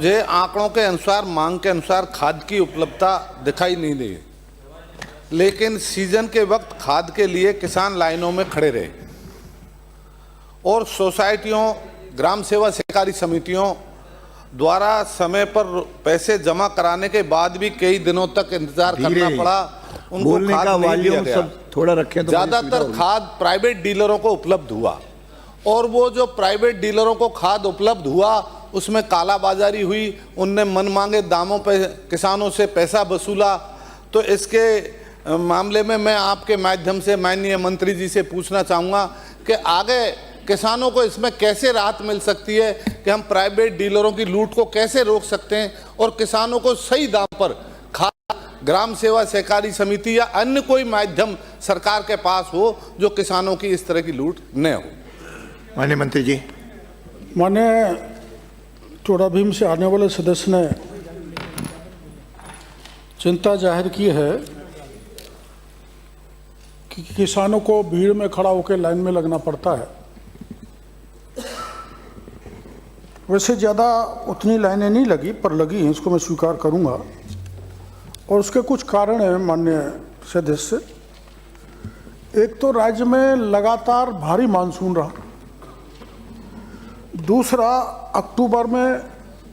मुझे आंकड़ों के अनुसार मांग के अनुसार खाद की उपलब्धता दिखाई नहीं दी, लेकिन सीजन के वक्त खाद के लिए किसान लाइनों में खड़े रहे और सोसाइटियों, ग्राम सेवा सहकारी समितियों द्वारा समय पर पैसे जमा कराने के बाद भी कई दिनों तक इंतजार करना पड़ा। उनको खाद नहीं दिया गया। थोड़ा रखें तो ज्यादातर खाद प्राइवेट डीलरों को उपलब्ध हुआ और वो जो प्राइवेट डीलरों को खाद उपलब्ध हुआ उसमें कालाबाजारी हुई। उनने मनमांगे दामों पर किसानों से पैसा वसूला। तो इसके मामले में मैं आपके माध्यम से माननीय मंत्री जी से पूछना चाहूँगा कि आगे किसानों को इसमें कैसे राहत मिल सकती है कि हम प्राइवेट डीलरों की लूट को कैसे रोक सकते हैं और किसानों को सही दाम पर खाद ग्राम सेवा सहकारी समिति या अन्य कोई माध्यम सरकार के पास हो जो किसानों की इस तरह की लूट न हो। माननीय मंत्री जी। माननीय चोड़ा भीम से आने वाले सदस्य ने चिंता जाहिर की है कि किसानों को भीड़ में खड़ा होकर लाइन में लगना पड़ता है। वैसे ज़्यादा उतनी लाइनें नहीं लगी, पर लगी हैं, इसको मैं स्वीकार करूंगा और उसके कुछ कारण हैं माननीय सदस्य। एक तो राज्य में लगातार भारी मानसून रहा, दूसरा अक्टूबर में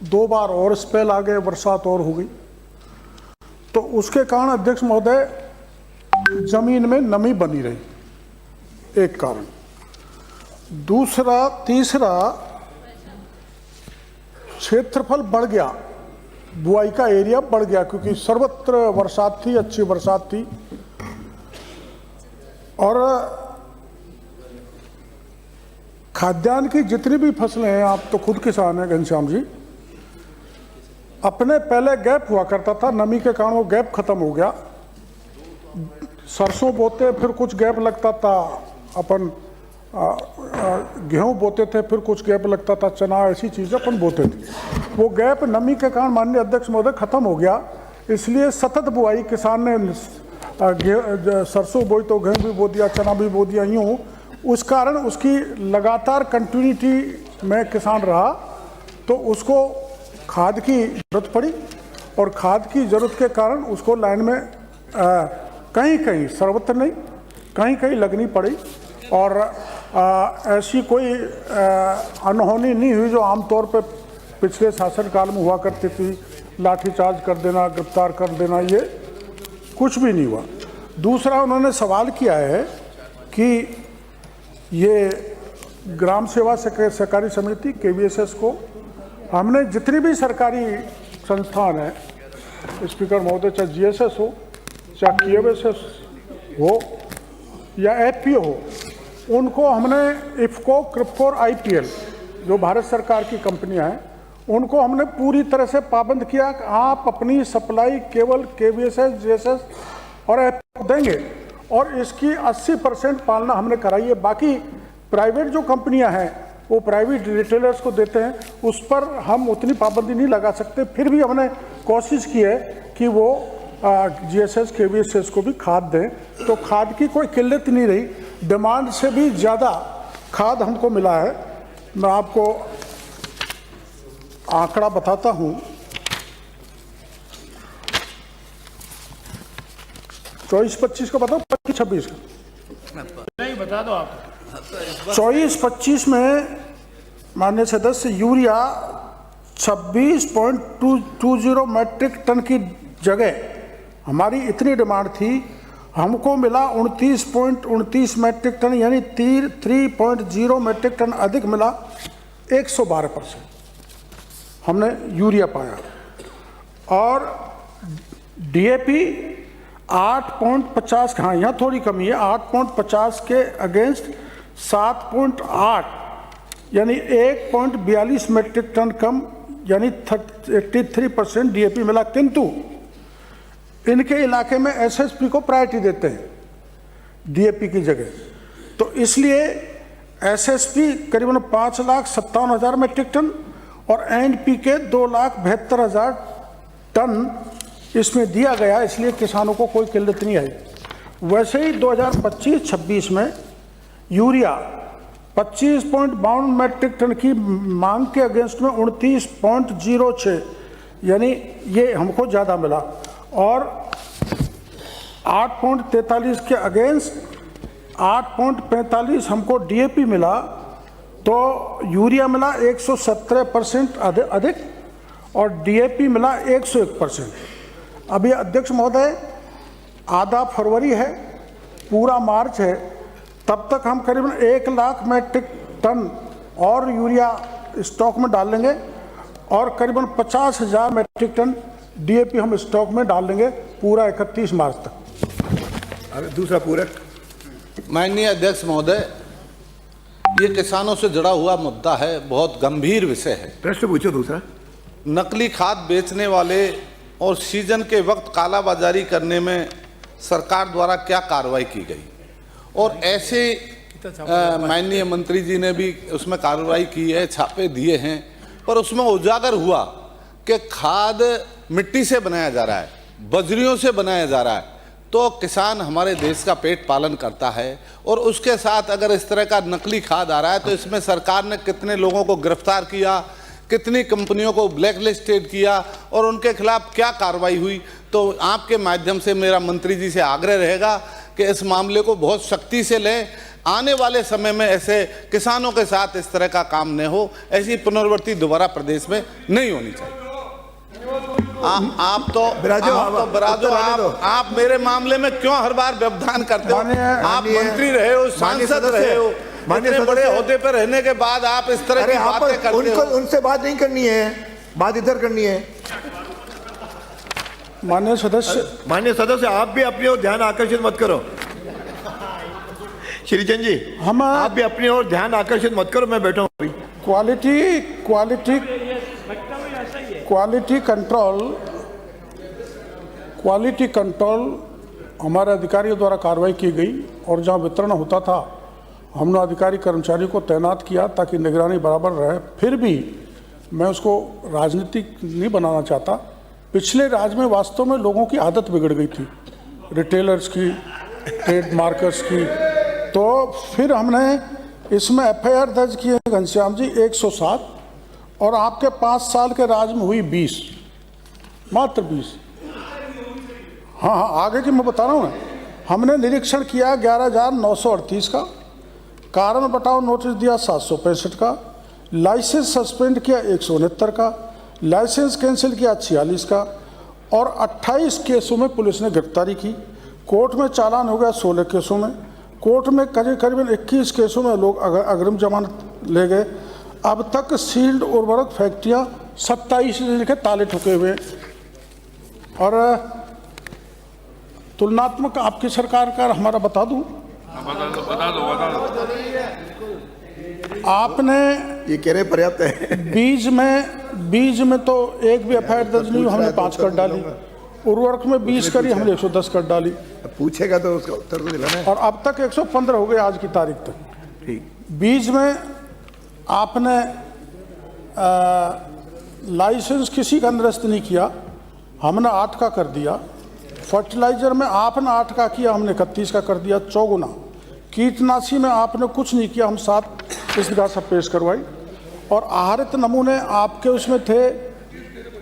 2 बार और स्पेल आ गए, बरसात और हो गई, तो उसके कारण अध्यक्ष महोदय जमीन में नमी बनी रही, एक कारण। तीसरा क्षेत्रफल बढ़ गया, बुआई का एरिया बढ़ गया क्योंकि सर्वत्र बरसात थी, अच्छी बरसात थी। और खाद्यान्न की जितनी भी फसलें हैं, आप तो खुद किसान हैं घनश्याम जी, अपने पहले गैप हुआ करता था, नमी के कारण वो गैप खत्म हो गया। सरसों बोते फिर कुछ गैप लगता था, अपन गेहूं बोते थे फिर कुछ गैप लगता था, चना, ऐसी चीज़ें अपन बोते थे। वो गैप नमी के कारण माननीय अध्यक्ष महोदय खत्म हो गया, इसलिए सतत बुआई किसान ने सरसों बोई तो गेहूं भी बो दिया, चना भी बो दिया, यूँ उस कारण उसकी लगातार कंटिन्यूटी में किसान रहा, तो उसको खाद की जरूरत पड़ी और खाद की जरूरत के कारण उसको लाइन में कहीं कहीं, सर्वत्र नहीं, कहीं कहीं लगनी पड़ी। और ऐसी कोई अनहोनी नहीं हुई जो आमतौर पर पिछले शासनकाल में हुआ करती थी, लाठीचार्ज कर देना, गिरफ्तार कर देना, ये कुछ भी नहीं हुआ। दूसरा उन्होंने सवाल किया है कि ये ग्राम सेवा सहकारी समिति KVSS को हमने जितनी भी सरकारी संस्थान है, स्पीकर महोदय, चाहे GSS हो, चाहे KVSS हो या FPO हो, उनको हमने इफ़को, क्रिप्को और IPL जो भारत सरकार की कंपनियां हैं, उनको हमने पूरी तरह से पाबंद किया कि आप अपनी सप्लाई केवल KVSS, GSS और FPO देंगे और इसकी 80% पालना हमने कराई है। बाकी प्राइवेट जो कंपनियां हैं वो प्राइवेट रिटेलर्स को देते हैं, उस पर हम उतनी पाबंदी नहीं लगा सकते। फिर भी हमने कोशिश की है कि वो GSS, KVSS को भी खाद दें, तो खाद की कोई किल्लत नहीं रही। डिमांड से भी ज़्यादा खाद हमको मिला है। मैं आपको आंकड़ा बताता हूँ। 24-25 का बताओ, 25-26 का नहीं बता दो आप। 24-25 में माननीय सदस्य यूरिया 26.20 मैट्रिक टन की जगह हमारी इतनी डिमांड थी, हमको मिला 29.29 मैट्रिक टन, यानी 3.0 मैट्रिक टन अधिक मिला। 112% हमने यूरिया पाया। और DAP 8.50, हाँ यहाँ थोड़ी कमी है, 8.50 के अगेंस्ट 7.8, यानी 1.42 मैट्रिक टन कम, यानी 83% DAP मिला। किंतु इनके इलाके में SSP को प्रायोरिटी देते हैं DAP की जगह, तो इसलिए SSP करीबन 5,57,000 मैट्रिक टन और NPK 2,72,000 टन इसमें दिया गया, इसलिए किसानों को कोई किल्लत नहीं आई। वैसे ही 2025-26 में यूरिया 25.52 मैट्रिक टन की मांग के अगेंस्ट में 29.06, यानी ये हमको ज़्यादा मिला। और 8.43 के अगेंस्ट 8.45 हमको डीएपी मिला, तो यूरिया मिला 117% अधिक और डीएपी मिला 101%। अभी अध्यक्ष महोदय आधा फरवरी है, पूरा मार्च है, तब तक हम करीबन 1 लाख मैट्रिक टन और यूरिया स्टॉक में डाल लेंगे और करीबन 50,000 मैट्रिक टन डीएपी हम स्टॉक में डाल लेंगे पूरा 31 मार्च तक। अरे दूसरा पूरक। माननीय अध्यक्ष महोदय, ये किसानों से जुड़ा हुआ मुद्दा है, बहुत गंभीर विषय है। प्रश्न पूछो दूसरा। नकली खाद बेचने वाले और सीजन के वक्त कालाबाजारी करने में सरकार द्वारा क्या कार्रवाई की गई, और ऐसे माननीय मंत्री जी ने भी उसमें कार्रवाई की है, छापे दिए हैं, पर उसमें उजागर हुआ कि खाद मिट्टी से बनाया जा रहा है, बजरियों से बनाया जा रहा है, तो किसान हमारे देश का पेट पालन करता है, और उसके साथ अगर इस तरह का नकली खाद आ रहा है तो इसमें सरकार ने कितने लोगों को गिरफ्तार किया, कितनी कंपनियों को ब्लैकलिस्टेड किया और उनके खिलाफ क्या कार्रवाई हुई। तो आपके माध्यम से मेरा मंत्री जी से आग्रह रहेगा कि इस मामले को बहुत सख्ती से लें, आने वाले समय में ऐसे किसानों के साथ इस तरह का काम न हो, ऐसी पुनरावृत्ति दोबारा प्रदेश में नहीं होनी चाहिए। आप तो आप मेरे मामले में क्यों हर बार व्यवधान करते हो? आप मंत्री रहे हो, सांसद रहे हो, इतने बड़े ओहदे पर रहने के बाद आप इस तरह की बातें करते हो। उनसे बात नहीं करनी है, बात इधर करनी है। माननीय सदस्य, आप भी अपनी ओर ध्यान आकर्षित मत करो। श्रीचंद जी, आप भी अपनी ओर ध्यान आकर्षित मत करो, मैं बैठा हूँ अभी। क्वालिटी कंट्रोल हमारे अधिकारियों द्वारा कार्रवाई की गई, और जहाँ वितरण होता था हमने अधिकारी कर्मचारियों को तैनात किया ताकि निगरानी बराबर रहे। फिर भी मैं उसको राजनीतिक नहीं बनाना चाहता। पिछले राज में वास्तव में लोगों की आदत बिगड़ गई थी, रिटेलर्स की, ट्रेड मार्कर्स की, तो फिर हमने इसमें एफआईआर दर्ज किए घनश्याम जी 107, और आपके 5 साल के राज में हुई 20, मात्र 20। हाँ, आगे की मैं बता रहा हूँ ना। हमने निरीक्षण किया 11,938 का, कारण बताओ नोटिस दिया 765 का, लाइसेंस सस्पेंड किया 169 का, लाइसेंस कैंसिल किया 46 का, और 28 केसों में पुलिस ने गिरफ्तारी की। कोर्ट में चालान हो गया 16 केसों में, कोर्ट में करीबन 21 केसों में लोग अग्रिम जमानत ले गए। अब तक सील्ड उर्वरक फैक्ट्रियां 27 के ताले ठुके हुए। और तुलनात्मक आपकी सरकार का हमारा बता दूं, आपने ये कह रहे पर्याप्त है। बीज में तो एक भी एफआईआर दर्ज नहीं, हमने 5 कर डाली। उर्वरक में 20 करी, हमने 110 कर डाली। पूछेगा तो उसका उत्तर तो दिलाना है। और अब तक 115 हो गए आज की तारीख तक। ठीक। बीज में आपने लाइसेंस किसी का निरस्त नहीं किया, हमने 8 का कर दिया। फर्टिलाइजर में आपने 8 का किया, हमने 31 का कर दिया, 4 गुना। कीटनाशी में आपने कुछ नहीं किया, हम 7 इस जगह सब पेश करवाई। और आहरित नमूने आपके उसमें थे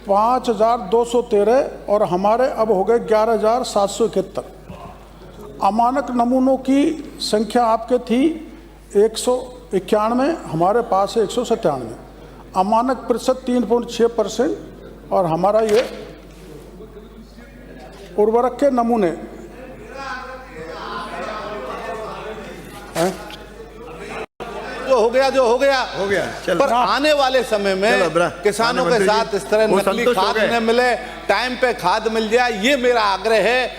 5,213 और हमारे अब हो गए 11,771। अमानक नमूनों की संख्या आपके थी 191, हमारे पास है 197। अमानक प्रतिशत 3.6% और हमारा ये उर्वरक के नमूने जो हो गया चलो। पर आने वाले समय में किसानों के साथ इस तरह नकली खाद न मिले, टाइम पे खाद मिल जाए, ये मेरा आग्रह है।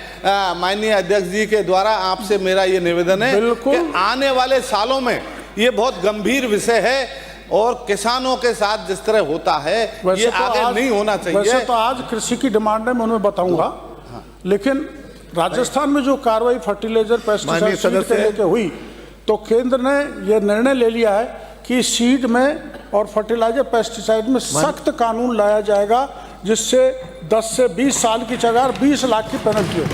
माननीय अध्यक्ष जी के द्वारा आपसे मेरा ये निवेदन है कि आने वाले सालों में ये बहुत गंभीर विषय है और किसानों के साथ जिस तरह होता है ये आगे नहीं होना चाहिए। वैसे तो आज कृषि की डिमांड है, मैं उन्हें बताऊंगा, लेकिन राजस्थान में जो कार्रवाई फर्टिलाइजर पेस्टिसाइड के लेके हुई, तो केंद्र ने यह निर्णय ले लिया है कि सीड में और फर्टिलाइजर पेस्टिसाइड में सख्त कानून लाया जाएगा, जिससे 10 से 20 साल की जगह 20 लाख की पेनल्टी हो।